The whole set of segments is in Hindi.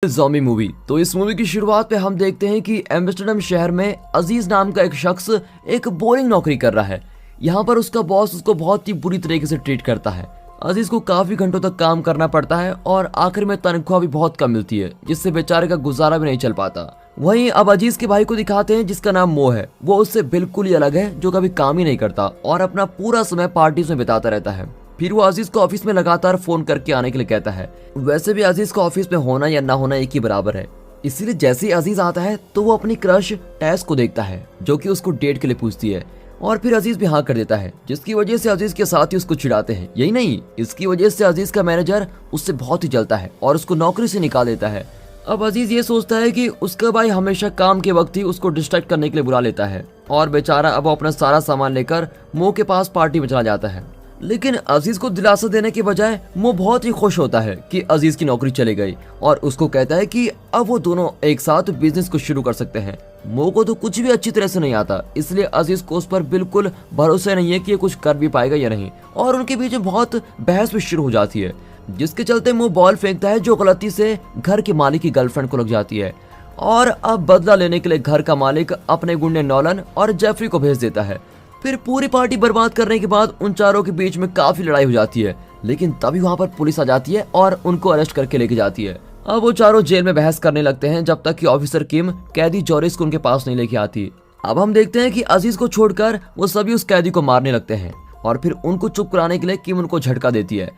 Zombie movie. तो इस मूवी की शुरुआत पे हम देखते हैं कि एम्स्टर्डम शहर में अजीज नाम का एक शख्स एक बोरिंग नौकरी कर रहा है। यहाँ पर उसका बॉस उसको बहुत ही बुरी तरीके से ट्रीट करता है। अजीज को काफी घंटों तक काम करना पड़ता है और आखिर में तनख्वाह भी बहुत कम मिलती है, जिससे बेचारे का गुजारा भी नहीं चल पाता। वहीं अब अजीज के भाई को दिखाते हैं जिसका नाम मो है। वो उससे बिल्कुल ही अलग है, जो कभी काम ही नहीं करता और अपना पूरा समय पार्टीज में बिताता रहता है। फिर वो अजीज को ऑफिस में लगातार फोन करके आने के लिए कहता है। वैसे भी अजीज को ऑफिस में होना या ना होना एक ही बराबर है, इसीलिए जैसे ही अजीज आता है तो वो अपनी क्रश टेस को देखता है, जो कि उसको डेट के लिए पूछती है। और फिर अजीज भी हाँ कर देता है, जिसकी वजह से अजीज के साथी उसको चिढ़ाते हैं। यही नहीं, इसकी वजह से अजीज का मैनेजर उससे बहुत ही जलता है और उसको नौकरी से निकाल देता है। अब अजीज ये सोचता है कि उसका भाई हमेशा काम के वक्त ही उसको डिस्ट्रैक्ट करने के लिए बुला लेता है और बेचारा अब अपना सारा सामान लेकर मो के पास पार्टी में चला जाता है। लेकिन अजीज को दिलासा देने के बजाय मो बहुत ही खुश होता है कि अजीज की नौकरी चली गई और उसको कहता है कि अब वो दोनों एक साथ बिजनेस को शुरू कर सकते हैं। मो को तो कुछ भी अच्छी तरह से नहीं आता, इसलिए अजीज को उस पर बिल्कुल भरोसा नहीं है कि ये कुछ कर भी पाएगा या नहीं, और उनके बीच में बहुत बहस भी शुरू हो जाती है, जिसके चलते मो बॉल फेंकता है जो गलती से घर के मालिक की गर्लफ्रेंड को लग जाती है। और अब बदला लेने के लिए घर का मालिक अपने गुंडे नॉलन और जेफरी को भेज देता है। फिर पूरी पार्टी बर्बाद करने के बाद उन चारों के बीच में काफी लड़ाई हो जाती है, लेकिन तभी वहां पर पुलिस आ जाती है और उनको अरेस्ट करके लेके जाती है। अब वो चारों जेल में बहस करने लगते हैं जब तक कि ऑफिसर किम कैदी जॉरिस को उनके पास नहीं लेके आती। अब हम देखते हैं कि अजीज को छोड़कर वो सभी उस कैदी को मारने लगते हैं और फिर उनको चुप कराने के लिए किम उनको झटका देती है।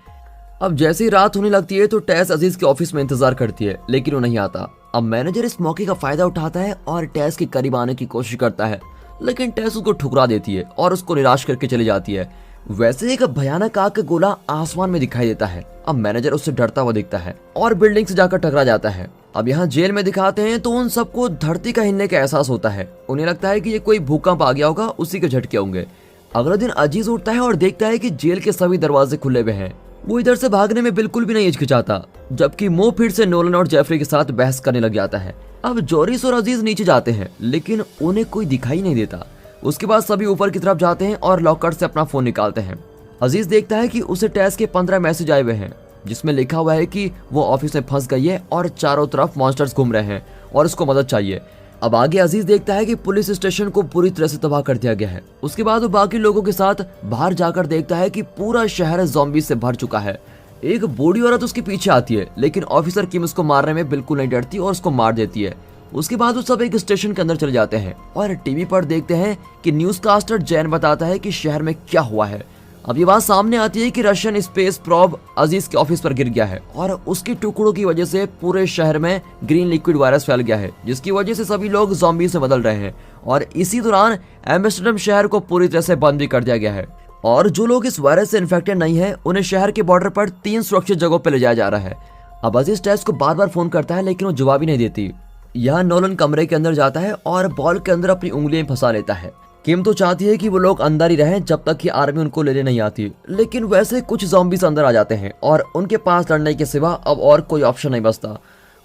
अब जैसे ही रात होने लगती है तो टेस अजीज के ऑफिस में इंतजार करती है, लेकिन वो नहीं आता। अब मैनेजर इस मौके का फायदा उठाता है और टेस के करीब आने की कोशिश करता है, लेकिन टेस उसको ठुकरा देती है और उसको निराश करके चली जाती है। वैसे एक भयानक आग का गोला आसमान में दिखाई देता है। अब मैनेजर उससे डरता हुआ दिखता है और बिल्डिंग से जाकर टकरा जाता है। अब यहाँ जेल में दिखाते हैं तो उन सबको धरती का हिलने का एहसास होता है। उन्हें लगता है कि ये कोई भूकंप आ गया होगा, उसी के झटके होंगे। अगले दिन अजीज उठता है और देखता है कि जेल के सभी दरवाजे खुले हुए हैं। वो इधर से भागने में बिल्कुल भी नहीं हिचकिचाता, जबकि मो फिर से नोलन और जेफरी के साथ बहस करने लग जाता है। अब जॉरिस और अजीज नीचे जाते हैं, लेकिन उन्हें कोई दिखाई नहीं देता। उसके बाद सभी ऊपर की तरफ जाते हैं और लॉकर से अपना फोन निकालते हैं। अजीज देखता है कि उसे टेस के 15 मैसेज आए हुए हैं, जिसमें लिखा हुआ है कि वो ऑफिस में फंस गई है और चारों तरफ मॉन्स्टर्स घूम रहे हैं और उसको मदद चाहिए। अब आगे अजीज देखता है कि पुलिस स्टेशन को पूरी तरह से तबाह कर दिया गया है। उसके बाद वो बाकी लोगों के साथ बाहर जाकर देखता है कि पूरा शहर ज़ॉम्बी से भर चुका है। एक बूढ़ी औरत उसके पीछे आती है, लेकिन ऑफिसर किम उसको मारने में बिल्कुल नहीं डरती और उसको मार देती है। उसके बाद वो सब एक स्टेशन के अंदर चले जाते हैं और टीवी पर देखते हैं कि न्यूज़कास्टर जैन बताता है कि शहर में क्या हुआ है। अब ये बात सामने आती है कि रशियन स्पेस प्रोब अजीज के ऑफिस पर गिर गया है और उसकी टुकड़ों की वजह से पूरे शहर में ग्रीन लिक्विड वायरस फैल गया है, जिसकी वजह से सभी लोग ज़ॉम्बी से बदल रहे हैं। और इसी दौरान एम्स्टर्डम शहर को पूरी तरह से बंद भी कर दिया गया है और जो लोग इस वायरस से इन्फेक्टेड नहीं है उन्हें शहर के बॉर्डर पर 3 सुरक्षित जगहों पर ले जाया जा रहा है। अब अजीज टेस को बार बार फोन करता है, लेकिन वो जवाब ही नहीं देती। यहाँ नोलन कमरे के अंदर जाता है और बॉल के अंदर अपनी उंगलियां फंसा लेता है। किम तो चाहती है कि वो लोग अंदर ही रहें जब तक कि आर्मी उनको लेने नहीं आती, लेकिन वैसे कुछ ज़ॉम्बीज़ अंदर आ जाते हैं और उनके पास लड़ने के सिवा अब और कोई ऑप्शन नहीं बचता।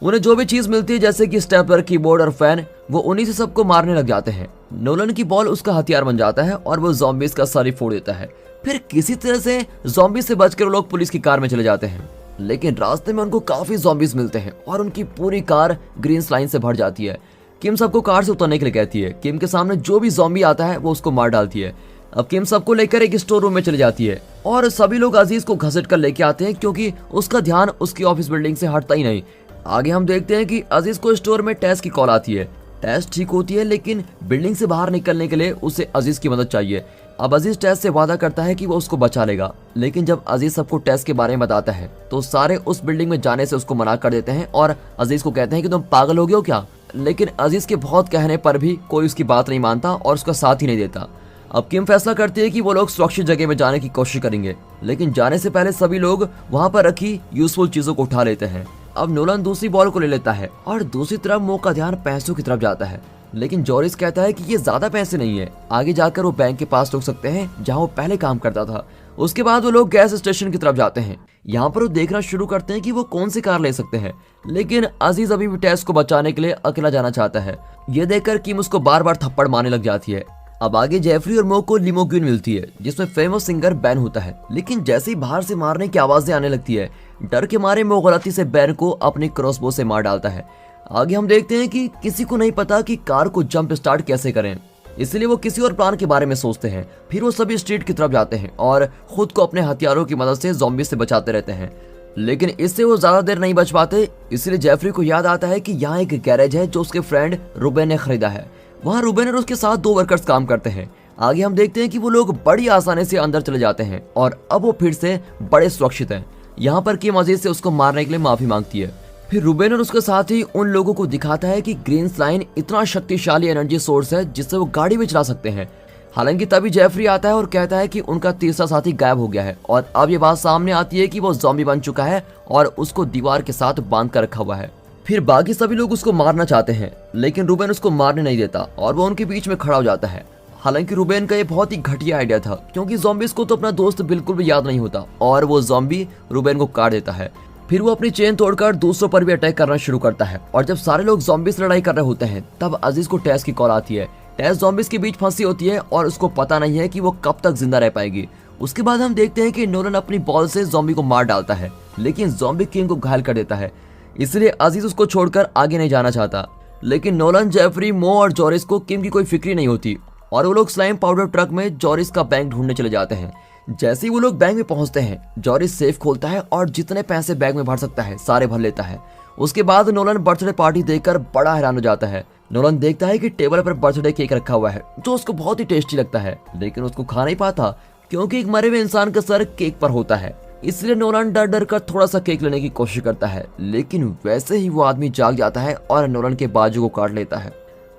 उन्हें जो भी चीज मिलती है जैसे कि स्टेपलर, कीबोर्ड और फैन, वो उन्हीं से सबको मारने लग जाते हैं। नोलन की बॉल उसका हथियार बन जाता है और वो ज़ॉम्बीज़ का सर ही फोड़ देता है। फिर किसी तरह से ज़ॉम्बी से बचकर वो लोग पुलिस की कार में चले जाते हैं, लेकिन रास्ते में उनको काफी ज़ॉम्बीज़ मिलते हैं और उनकी पूरी कार ग्रीन स्लाइन से भर जाती है। किम सबको कार से उतरने के लिए कहती है। किम के सामने जो भी ज़ॉम्बी आता है वो उसको मार डालती है। अब किम सबको लेकर एक स्टोर रूम में चली जाती है और सभी लोग अजीज को घसीट कर लेके आते हैं, क्योंकि उसका ध्यान उसकी ऑफिस बिल्डिंग से हटता ही नहीं। आगे हम देखते हैं कि अजीज को स्टोर में टेस की कॉल आती है। टेस ठीक होती है, लेकिन बिल्डिंग से बाहर निकलने के लिए उसे अजीज की मदद चाहिए। अब अजीज टेस से वादा करता है कि वो उसको बचा लेगा, लेकिन जब अजीज सबको टेस के बारे में बताता है तो सारे उस बिल्डिंग में जाने से उसको मना कर देते हैं और अजीज को कहते हैं कि तुम पागल हो गए हो क्या। लेकिन अजीज के बहुत कहने पर भी कोई उसकी बात नहीं मानता और उसका साथ ही नहीं देता। अब किम फैसला करती है कि वो लोग सुरक्षित जगह में जाने की कोशिश करेंगे, लेकिन जाने से पहले सभी लोग वहां पर रखी यूजफुल चीजों को उठा लेते हैं। अब नोलन दूसरी बॉल को ले लेता है और दूसरी तरफ मो का ध्यान पैसों की तरफ जाता है, लेकिन जॉरिस कहता है कि ये ज्यादा पैसे नहीं है, आगे जाकर वो बैंक के पास रुक सकते हैं जहाँ वो पहले काम करता था। उसके बाद वो लोग गैस स्टेशन की तरफ जाते हैं। यहाँ पर वो देखना शुरू करते हैं कि वो कौन सी कार ले सकते हैं, लेकिन अजीज अभी भी टेस को बचाने के लिए अकेला जाना चाहता है। ये देखकर किम उसको बार बार थप्पड़ मारने लग जाती है। अब आगे जेफरी और मो को लिमोजिन मिलती है जिसमें फेमस सिंगर बैन होता है, लेकिन जैसे ही बाहर से मारने की आवाजें आने लगती है, डर के मारे मो गलती से बैन को अपनी क्रॉसबो से मार डालता है। आगे हम देखते हैं कि किसी को नहीं पता कि कार को जंप स्टार्ट कैसे करें, इसलिए वो किसी और प्लान के बारे में सोचते हैं। फिर वो सभी स्ट्रीट की तरफ जाते हैं और खुद को अपने हथियारों की मदद से ज़ॉम्बी से बचाते रहते हैं, लेकिन इससे वो ज्यादा देर नहीं बच पाते। इसलिए जेफरी को याद आता है कि यहाँ एक गैरेज है जो उसके फ्रेंड रूबेन ने खरीदा है। वहाँ रूबेन और उसके साथ 2 वर्कर्स काम करते हैं। आगे हम देखते हैं कि वो लोग बड़ी आसानी से अंदर चले जाते हैं और अब वो फिर से बड़े सुरक्षित हैं। यहाँ पर किम अजीज से उसको मारने के लिए माफी मांगती है। फिर रूबेन और उसके साथी उन लोगों को दिखाता है कि ग्रीन स्लाइन इतना शक्तिशाली एनर्जी सोर्स है जिससे वो गाड़ी भी चला सकते हैं। हालांकि तभी जेफरी आता है और कहता है कि उनका तीसरा साथी गायब हो गया है और अब ये बात सामने आती है कि वो ज़ॉम्बी बन चुका है और उसको दीवार के साथ बांध कर रखा हुआ है। फिर बाकी सभी लोग उसको मारना चाहते हैं, लेकिन रूबेन उसको मारने नहीं देता और वो उनके बीच में खड़ा हो जाता है। हालांकि रूबेन का ये बहुत ही घटिया आइडिया था, क्योंकि ज़ॉम्बीज़ को तो अपना दोस्त बिल्कुल भी याद नहीं होता और वो ज़ॉम्बी रूबेन को काट देता है। फिर वो अपनी चेन तोड़कर दूसरों पर भी अटैक करना शुरू करता है और जब सारे लोग ज़ॉम्बी से लड़ाई कर रहे होते हैं तब अजीज को टेस की कॉल आती है। टेस ज़ॉम्बीज़ के बीच फंसी होती है और उसको पता नहीं है कि वो कब तक जिंदा रह पाएगी। उसके बाद हम देखते हैं कि नोलन अपनी बॉल से ज़ॉम्बी को मार डालता है, लेकिन ज़ॉम्बी किंग को घायल कर देता है। इसलिए अजीज उसको छोड़कर आगे नहीं जाना चाहता, लेकिन नोलन, जेफरी, मो और जॉरिस को किम की कोई फिक्री नहीं होती और वो लोग स्लाइम पाउडर ट्रक में जॉरिस का बैंक ढूंढने चले जाते हैं। जैसे ही वो लोग बैंक में पहुंचते हैं, जॉरिस सेफ खोलता है और जितने पैसे बैग में भर सकता है सारे भर लेता है। उसके बाद नोलन बर्थडे पार्टी देखकर बड़ा हैरान हो जाता है। नोलन देखता है कि टेबल पर बर्थडे केक रखा हुआ है जो उसको बहुत ही टेस्टी लगता है, लेकिन उसको खा नहीं पाता क्योंकि एक मरे हुए इंसान का सर केक पर होता है। इसलिए नोलन डर डर कर थोड़ा सा केक लेने की कोशिश करता है, लेकिन वैसे ही वो आदमी जाग जाता है और नोलन के बाजू को काट लेता है।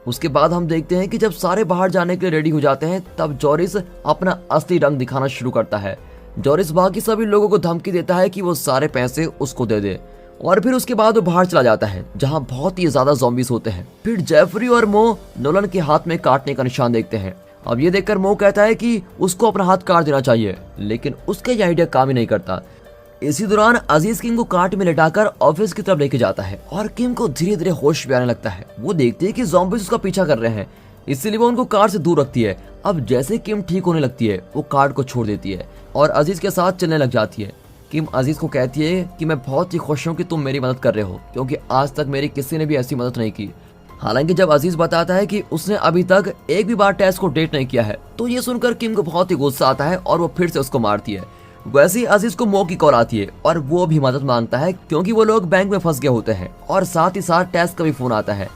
उसके बाद हम देखते हैं कि जब सारे बाहर जाने के लिए रेडी हो जाते हैं तब जॉरिस अपना असली रंग दिखाना शुरू करता है। जॉरिस बाकी सभी लोगों को धमकी देता है कि वो सारे पैसे उसको दे दे और फिर उसके बाद वो बाहर चला जाता है जहां बहुत ही ज्यादा ज़ॉम्बीज़ होते हैं। फिर जेफरी और मो नोलन के हाथ में काटने का निशान देखते हैं। अब ये देखकर मो कहता है कि उसको अपना हाथ काट देना चाहिए, लेकिन उसका ये आइडिया काम ही नहीं करता। इसी दौरान अजीज किम को काट में लेटाकर ऑफिस की तरफ लेके जाता है और किम को धीरे धीरे होश भी आने लगता है। वो देखती है कि ज़ॉम्बीज़ उसका पीछा कर रहे हैं, इसलिए वो उनको कार से दूर रखती है। अब जैसे किम ठीक होने लगती है, वो कार्ड को छोड़ देती है और अजीज के साथ चलने लग जाती है। किम अजीज को कहती है कि मैं बहुत ही खुश हूँ कि तुम मेरी मदद कर रहे हो, क्योंकि आज तक मेरी किसी ने भी ऐसी मदद नहीं की। हालांकि जब अजीज बताता है कि उसने अभी तक एक भी बार टेस्ट को डेट नहीं किया है, तो ये सुनकर किम को बहुत ही गुस्सा आता है और वो फिर से उसको मारती है। वैसे ही अजीज को मो की कॉल आती है और वो भी मदद मांगता है, क्योंकि वो लोग बैंक में फंस गए होते हैं और साथ ही साथ टेस्ट का भी फोन आता है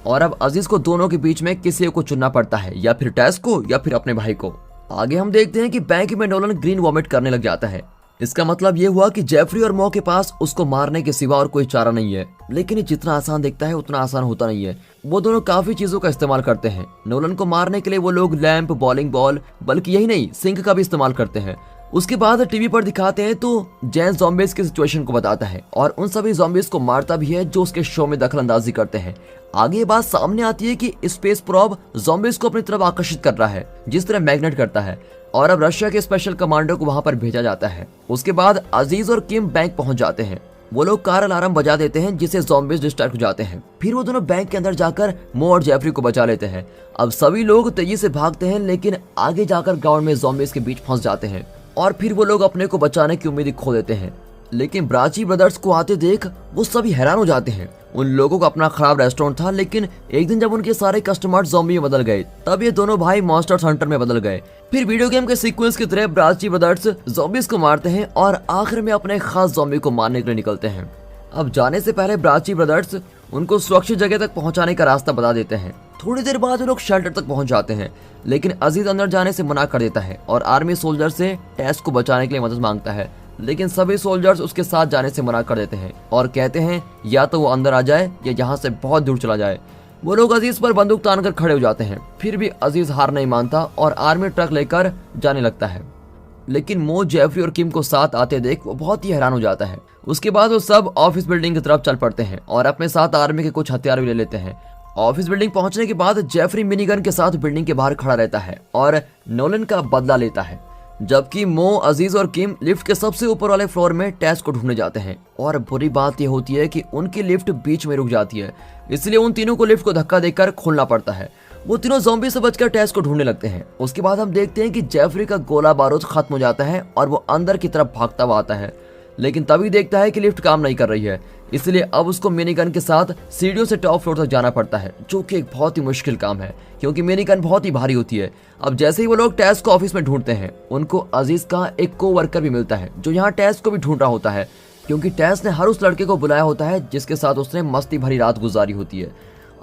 और अब अजीज को दोनों के बीच में किसी को चुनना पड़ता है, या फिर टेस्ट को या फिर अपने भाई को। आगे हम देखते हैं कि बैंक में नोलन ग्रीन वॉमिट करने लग जाता है। इसका मतलब ये हुआ कि जेफरी और मो के पास उसको मारने के सिवा और कोई चारा नहीं है, लेकिन ये जितना आसान दिखता है उतना आसान होता नहीं है। वो दोनों काफी चीजों का इस्तेमाल करते हैं। नोलन को मारने के लिए वो लोग लैंप, बॉलिंग बॉल, बल्कि यही नहीं सिंक का भी इस्तेमाल करते हैं। उसके बाद टीवी पर दिखाते हैं तो जैन ज़ॉम्बीज़ की सिचुएशन को बताता है और उन सभी ज़ॉम्बीज़ को मारता भी है जो उसके शो में दखलंदाजी करते हैं। आगे ये बात सामने आती है कि स्पेस प्रोब ज़ॉम्बीज़ को अपनी तरफ आकर्षित कर रहा है, जिस तरह मैग्नेट करता है, और अब रशिया के स्पेशल कमांडो को वहां पर भेजा जाता है। उसके बाद अजीज और किम बैंक पहुंच जाते हैं। वो लोग कार अलार्म बजा देते हैं जिससे ज़ॉम्बीज़ डिस्ट्रैक्ट हो जाते हैं। फिर वो दोनों बैंक के अंदर जाकर मो और जेफरी को बचा लेते हैं। अब सभी लोग तेजी से भागते हैं, लेकिन आगे जाकर ग्राउंड में ज़ॉम्बीज़ के बीच फंस जाते हैं और फिर वो लोग अपने को बचाने की उम्मीद खो देते हैं। लेकिन ब्राची ब्रदर्स को आते देख वो सभी हैरान हो जाते हैं। उन लोगों का अपना खराब रेस्टोरेंट था, लेकिन एक दिन जब उनके सारे कस्टमर ज़ॉम्बी में बदल गए तब ये दोनों भाई मॉन्स्टर हंटर में बदल गए। फिर वीडियो गेम के सीक्वेंस की तरह ब्राची ब्रदर्स ज़ॉम्बीज़ को मारते हैं और आखिर में अपने खास ज़ॉम्बी को मारने के लिए निकलते हैं। अब जाने से पहले ब्राची ब्रदर्स उनको सुरक्षित जगह तक पहुंचाने का रास्ता बता देते हैं। थोड़ी देर बाद वो लोग शेल्टर तक पहुंच जाते हैं, लेकिन अजीज अंदर जाने से मना कर देता है और आर्मी सोल्जर से टेस को बचाने के लिए मदद मांगता है, लेकिन सभी सोल्जर्स उसके साथ जाने से मना कर देते हैं और कहते हैं या तो वो अंदर आ जाए या यहाँ से बहुत दूर चला जाए। वो लोग अजीज पर बंदूक तानकर खड़े हो जाते हैं। फिर भी अजीज हार नहीं मानता और आर्मी ट्रक लेकर जाने लगता है, लेकिन मो, जेफरी और किम को साथ आते देख वो बहुत ही हैरान हो जाता है। उसके बाद वो सब ऑफिस बिल्डिंग की तरफ चल पड़ते हैं और अपने साथ आर्मी के कुछ हथियार भी ले लेते हैं। ऑफिस बिल्डिंग पहुंचने के बाद जेफरी मिनीगन के साथ बिल्डिंग के बाहर खड़ा रहता है और नोलन का बदला लेता है, जबकि मो, अजीज और किम लिफ्ट के सबसे ऊपर वाले फ्लोर में टेस को ढूंढने जाते हैं। और बुरी बात यह होती है कि उनकी लिफ्ट बीच में रुक जाती है, इसलिए उन तीनों को लिफ्ट को धक्का देकर खोलना पड़ता है। वो तीनों ज़ॉम्बी से बचकर टेस को ढूंढने लगते हैं। उसके बाद हम देखते हैं कि जेफरी का गोला बारूद खत्म हो जाता है और वो अंदर की तरफ भागता हुआ आता है, लेकिन तभी देखता है कि लिफ्ट काम नहीं कर रही है, इसलिए अब उसको मिनी गन के साथ सीढ़ियों से टॉप फ्लोर तक जाना पड़ता है, जो कि एक बहुत ही मुश्किल काम है क्योंकि मिनी गन बहुत ही भारी होती है। अब जैसे ही वो लोग टेस को ऑफिस में ढूंढते हैं, उनको अजीज का एक कोवर्कर भी मिलता है जो यहाँ टेस को भी ढूंढ रहा होता है, क्योंकि टेस ने हर उस लड़के को बुलाया होता है जिसके साथ उसने मस्ती भरी रात गुजारी होती है।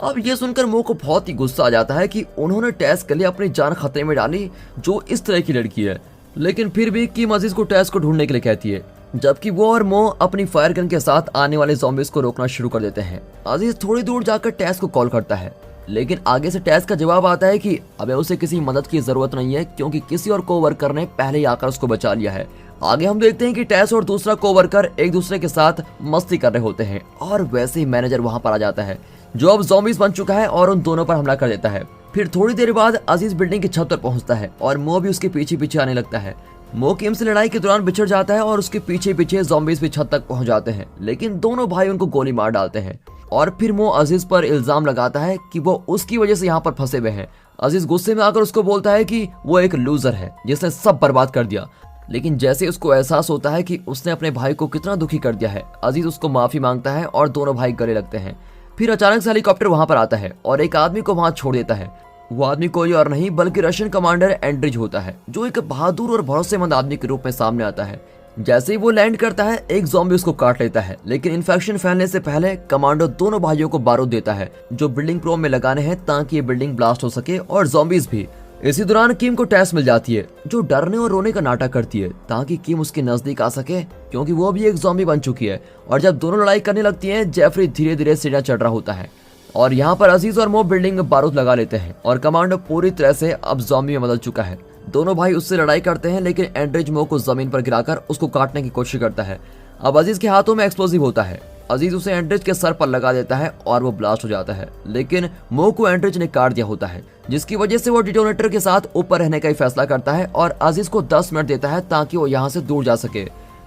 अब ये सुनकर मो को बहुत ही गुस्सा आ जाता है कि उन्होंने टेस के लिए अपनी जान खतरे में डाली जो इस तरह की लड़की है, लेकिन फिर भी किम अजीज को टेस को ढूंढने के लिए कहती है, जबकि वो और मो अपनी फायर गन के साथ आने वाले ज़ॉम्बीज को रोकना शुरू कर देते हैं। अजीज थोड़ी दूर जाकर टेस को कॉल करता है, लेकिन आगे से टेस का जवाब आता है कि अबे उसे किसी मदद की जरूरत नहीं है क्योंकि किसी और कोवर्कर ने पहले ही आकर उसको बचा लिया है। आगे हम देखते हैं कि टेस और दूसरा कोवर्कर एक दूसरे के साथ मस्ती कर रहे होते हैं और वैसे ही मैनेजर वहां पर आ जाता है जो अब ज़ॉम्बीज बन चुका है और उन दोनों पर हमला कर देता है। फिर थोड़ी देर बाद अजीज बिल्डिंग की छत पर पहुंचता है और मो भी उसके पीछे पीछे आने लगता है। मो किम से लड़ाई के दौरान बिछड़ जाता है और उसके पीछे पीछे ज़ॉम्बीज भी छत तक पहुंच जाते हैं, लेकिन दोनों भाई उनको गोली मार डालते हैं और फिर मो अजीज पर इल्जाम लगाता है कि वो उसकी वजह से यहाँ पर फंसे हुए हैं। अजीज गुस्से में आकर उसको बोलता है कि वो एक लूजर है जिसने सब बर्बाद कर दिया, लेकिन जैसे उसको एहसास होता है कि उसने अपने भाई को कितना दुखी कर दिया है, अजीज उसको माफी मांगता है और दोनों भाई गले लगते हैं। फिर अचानक से हेलीकॉप्टर वहां पर आता है और एक आदमी को वहां छोड़ देता है। वो आदमी कोई और नहीं बल्कि रशियन कमांडर एंड्रिज होता है, जो एक बहादुर और भरोसेमंद आदमी के रूप में सामने आता है। जैसे ही वो लैंड करता है, एक ज़ॉम्बी उसको काट लेता है, लेकिन इन्फेक्शन फैलने से पहले कमांडो दोनों भाइयों को बारूद देता है जो बिल्डिंग प्रोम में लगाने हैं ताकि ये बिल्डिंग ब्लास्ट हो सके और ज़ॉम्बीज भी। इसी दौरान किम को टेस मिल जाती है जो डरने और रोने का नाटक करती है ताकि किम उसके नजदीक आ सके क्योंकि वो भी एक ज़ॉम्बी बन चुकी है। और जब दोनों लड़ाई करने लगती हैं, जेफरी धीरे धीरे सीढ़ियां चढ़ रहा होता है और यहाँ पर अजीज और मो बिल्डिंग में बारूद लगा लेते हैं और कमांडो पूरी तरह से अब ज़ॉम्बी में बदल चुका है। दोनों भाई उससे लड़ाई करते हैं, लेकिन एंड्रिज मो को जमीन पर गिराकर उसको काटने की कोशिश करता है। अब अजीज के हाथों में एक्सप्लोजिव होता है। अजीज उसे एंड्रिज के सर पर लगा देता है और वो ब्लास्ट हो जाता है, लेकिन मो को एंड्रिज ने काट दिया होता है, जिसकी वजह से वो डिटोनेटर के साथ ऊपर रहने का ही फैसला करता है और अजीज को 10 मिनट देता है ताकि वो यहाँ से दूर जा सके।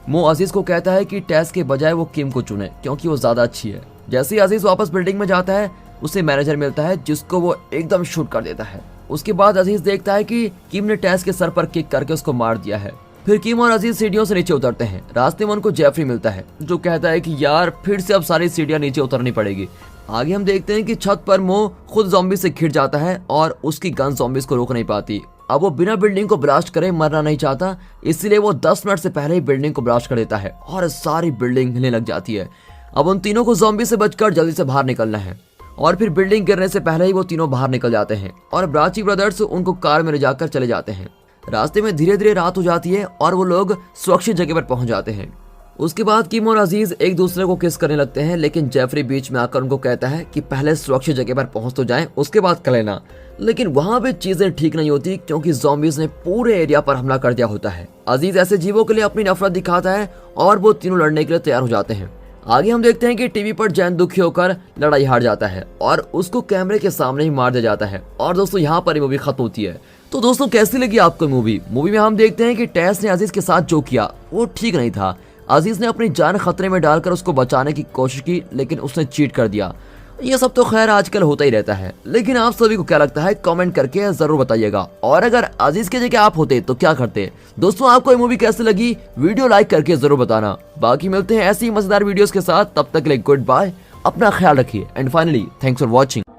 मो अजीज को कहता है कि टेस के बजाय वो किम को चुने क्योंकि वो ज्यादा अच्छी है। जैसे ही अजीज वापस बिल्डिंग में जाता है, उसे मैनेजर मिलता है जिसको वो एकदम शूट कर देता है। उसके बाद अजीज देखता है कि किम ने टेस के सर पर किक करके उसको मार दिया है। फिर किम और अजीज सीढ़ियों से नीचे उतरते हैं। रास्ते में उनको जेफरी मिलता है जो कहता है कि यार फिर से अब सारी सीढ़ियां नीचे उतरनी पड़ेगी। आगे हम देखते हैं कि छत पर मो खुद ज़ॉम्बी से घिर जाता है और उसकी गन ज़ॉम्बीज को रोक नहीं पाती। अब वो बिना बिल्डिंग को ब्लास्ट करे मरना नहीं चाहता, इसलिए वो 10 मिनट से पहले ही बिल्डिंग को ब्लास्ट कर देता है और सारी बिल्डिंग हिलने लग जाती है। अब उन तीनों को ज़ॉम्बी से बचकर जल्दी से बाहर निकलना है और फिर बिल्डिंग गिरने से पहले ही वो तीनों बाहर निकल जाते हैं और ब्राची ब्रदर्स उनको कार में ले जाकर चले जाते हैं। रास्ते में धीरे धीरे रात हो जाती है और वो लोग सुरक्षित जगह पर पहुंच जाते हैं। उसके बाद किम और अजीज एक दूसरे को किस करने लगते हैं, लेकिन जेफरी बीच में आकर उनको कहता है कि पहले सुरक्षित जगह पर पहुंच तो जाएं, उसके बाद कर लेना। लेकिन वहां पे चीजें ठीक नहीं होती क्योंकि ज़ॉम्बीज ने पूरे एरिया पर हमला कर दिया होता है। अजीज ऐसे जीवों के लिए अपनी नफरत दिखाता है और वो तीनों लड़ने के लिए तैयार हो जाते हैं। आगे हम देखते हैं कि टीवी पर जैन दुखी होकर लड़ाई हार जाता है और उसको कैमरे के सामने ही मार दिया जाता है। और दोस्तों यहाँ पर मूवी खत्म होती है। तो दोस्तों कैसी लगी आपको मूवी में हम देखते हैं कि टेस ने अजीज के साथ जो किया वो ठीक नहीं था। अजीज ने अपनी जान खतरे में डालकर उसको बचाने की कोशिश की, लेकिन उसने चीट कर दिया। ये सब तो खैर आजकल होता ही रहता है, लेकिन आप सभी को क्या लगता है कमेंट करके जरूर बताइएगा। और अगर अजीज के जगह आप होते तो क्या करते। दोस्तों आपको ये मूवी कैसी लगी वीडियो लाइक करके जरूर बताना। बाकी मिलते हैं ऐसी मजेदार वीडियोस के साथ, तब तक के लिए गुड बाय, अपना ख्याल रखिए and finally thanks for watching.